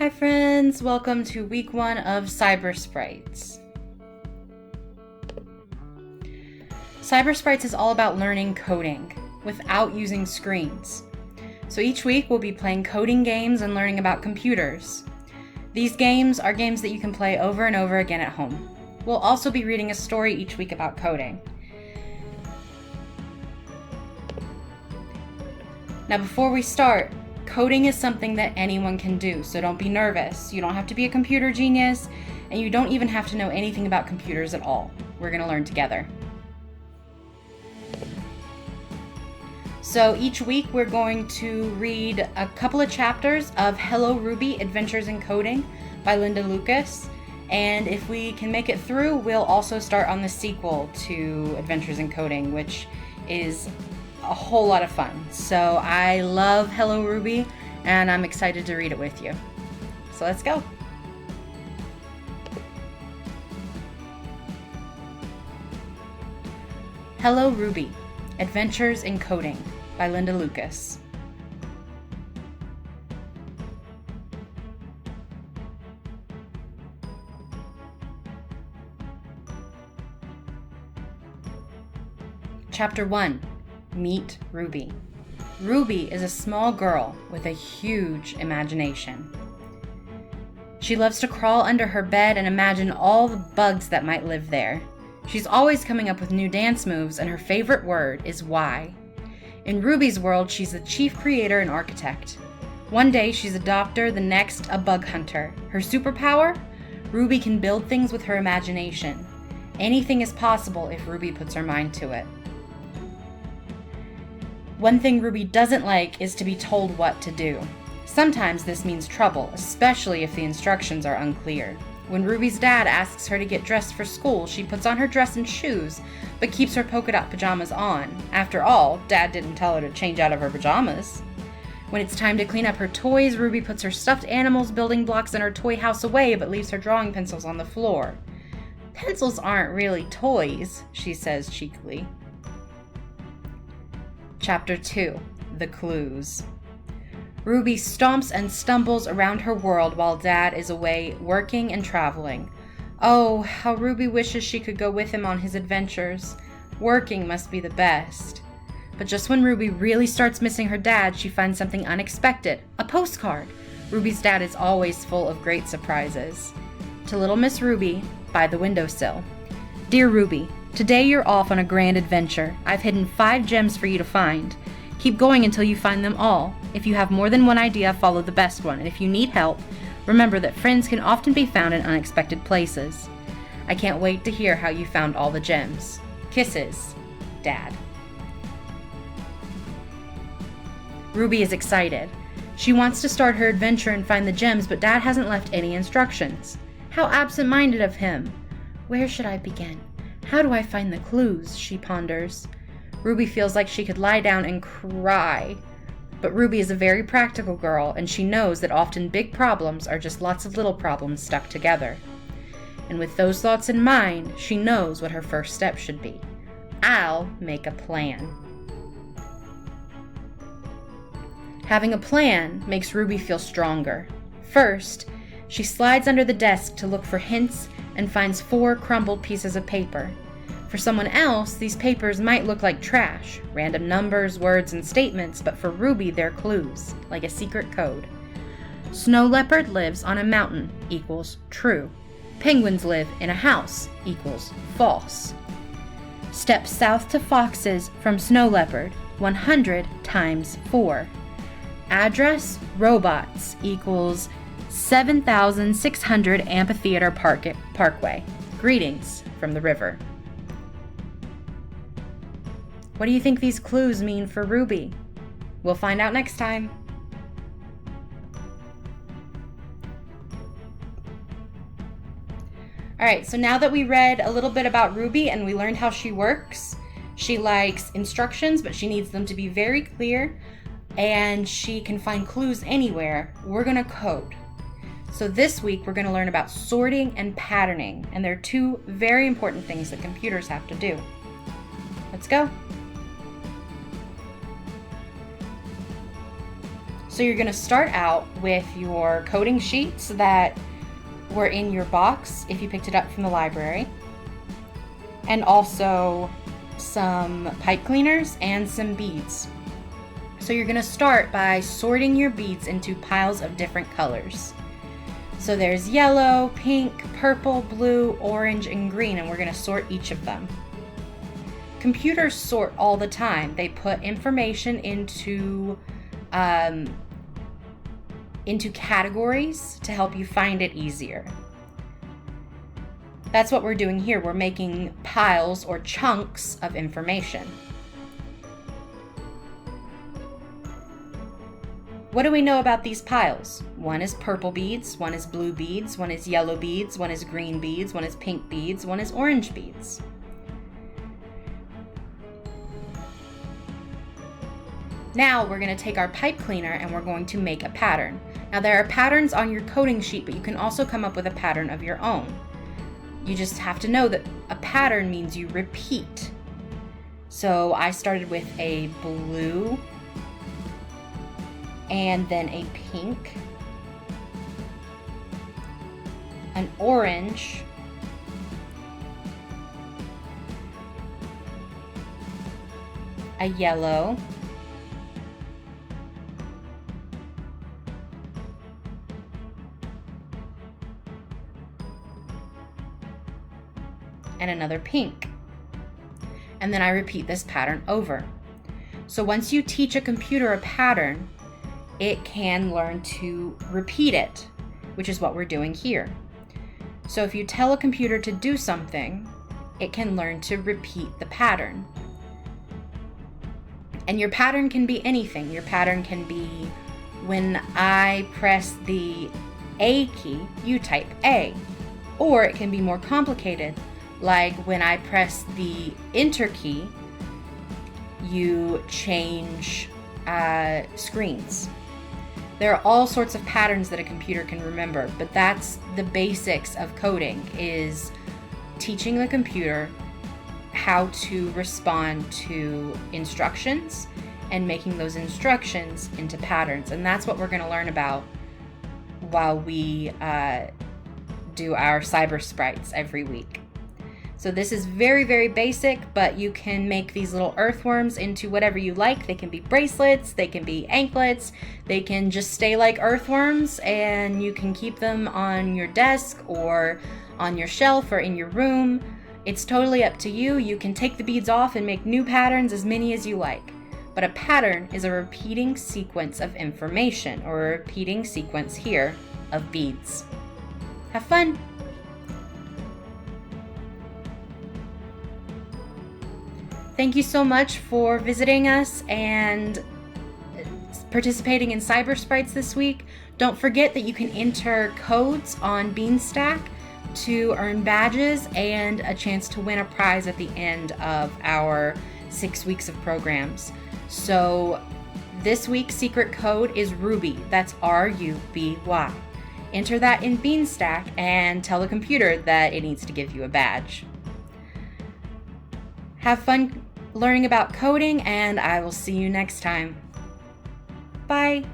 Hi friends, welcome to week 1 of Cyber Sprites. Cyber Sprites is all about learning coding without using screens. So each week we'll be playing coding games and learning about computers. These games are games that you can play over and over again at home. We'll also be reading a story each week about coding. Now before we start, coding is something that anyone can do, so don't be nervous. You don't have to be a computer genius, and you don't even have to know anything about computers at all. We're going to learn together. So each week we're going to read a couple of chapters of Hello Ruby, Adventures in Coding by Linda Lucas. And if we can make it through, we'll also start on the sequel to Adventures in Coding, which is a whole lot of fun. So I love Hello Ruby, and I'm excited to read it with you. So let's go. Hello Ruby, Adventures in Coding by Linda Lucas. Chapter 1. Meet Ruby. Ruby is a small girl with a huge imagination. She loves to crawl under her bed and imagine all the bugs that might live there. She's always coming up with new dance moves, and her favorite word is why. In Ruby's world, she's the chief creator and architect. One day she's a doctor, the next a bug hunter. Her superpower? Ruby can build things with her imagination. Anything is possible if Ruby puts her mind to it. One thing Ruby doesn't like is to be told what to do. Sometimes this means trouble, especially if the instructions are unclear. When Ruby's dad asks her to get dressed for school, she puts on her dress and shoes, but keeps her polka dot pajamas on. After all, Dad didn't tell her to change out of her pajamas. When it's time to clean up her toys, Ruby puts her stuffed animals, building blocks, and her toy house away, but leaves her drawing pencils on the floor. "Pencils aren't really toys," she says cheekily. Chapter 2. The Clues. Ruby stomps and stumbles around her world while Dad is away working and traveling. Oh, how Ruby wishes she could go with him on his adventures. Working must be the best. But just when Ruby really starts missing her dad, she finds something unexpected. A postcard! Ruby's dad is always full of great surprises. To Little Miss Ruby, by the windowsill. Dear Ruby, today you're off on a grand adventure. I've hidden 5 gems for you to find. Keep going until you find them all. If you have more than one idea, follow the best one. And if you need help, remember that friends can often be found in unexpected places. I can't wait to hear how you found all the gems. Kisses, Dad. Ruby is excited. She wants to start her adventure and find the gems, but Dad hasn't left any instructions. How absent-minded of him. Where should I begin? How do I find the clues? She ponders. Ruby feels like she could lie down and cry. But Ruby is a very practical girl, and she knows that often big problems are just lots of little problems stuck together. And with those thoughts in mind, she knows what her first step should be. I'll make a plan. Having a plan makes Ruby feel stronger. First, she slides under the desk to look for hints and finds 4 crumbled pieces of paper. For someone else, these papers might look like trash, random numbers, words, and statements, but for Ruby, they're clues, like a secret code. Snow leopard lives on a mountain equals true. Penguins live in a house equals false. Step south to foxes from snow leopard, 100 times 4. Address robots equals 7,600 Amphitheater Parkway. Greetings from the river. What do you think these clues mean for Ruby? We'll find out next time. Alright, so now that we read a little bit about Ruby and we learned how she works, she likes instructions, but she needs them to be very clear, and she can find clues anywhere. We're going to code. So this week we're going to learn about sorting and patterning, and they're 2 very important things that computers have to do. Let's go. So you're going to start out with your coding sheets that were in your box if you picked it up from the library, and also some pipe cleaners and some beads. So you're going to start by sorting your beads into piles of different colors. So there's yellow, pink, purple, blue, orange, and green, and we're going to sort each of them. Computers sort all the time. They put information into categories to help you find it easier. That's what we're doing here. We're making piles or chunks of information. What do we know about these piles? One is purple beads, one is blue beads, one is yellow beads, one is green beads, one is pink beads, one is orange beads. Now we're going to take our pipe cleaner and we're going to make a pattern. Now there are patterns on your coding sheet, but you can also come up with a pattern of your own. You just have to know that a pattern means you repeat. So I started with a blue and then a pink, an orange, a yellow, and another pink. And then I repeat this pattern over. So once you teach a computer a pattern, it can learn to repeat it, which is what we're doing here. So if you tell a computer to do something, it can learn to repeat the pattern. And your pattern can be anything. Your pattern can be, when I press the A key, you type A. Or it can be more complicated, like when I press the Enter key, you change screens. There are all sorts of patterns that a computer can remember, but that's the basics of coding, is teaching the computer how to respond to instructions and making those instructions into patterns. And that's what we're going to learn about while we do our Cyber Sprites every week. So this is very, very basic, but you can make these little earthworms into whatever you like. They can be bracelets, they can be anklets, they can just stay like earthworms, and you can keep them on your desk or on your shelf or in your room. It's totally up to you. You can take the beads off and make new patterns, as many as you like. But a pattern is a repeating sequence of information, or a repeating sequence here of beads. Have fun! Thank you so much for visiting us and participating in Cyber Sprites this week. Don't forget that you can enter codes on Beanstack to earn badges and a chance to win a prize at the end of our 6 weeks of programs. So this week's secret code is Ruby. That's RUBY. Enter that in Beanstack and tell the computer that it needs to give you a badge. Have fun learning about coding, and I will see you next time. Bye!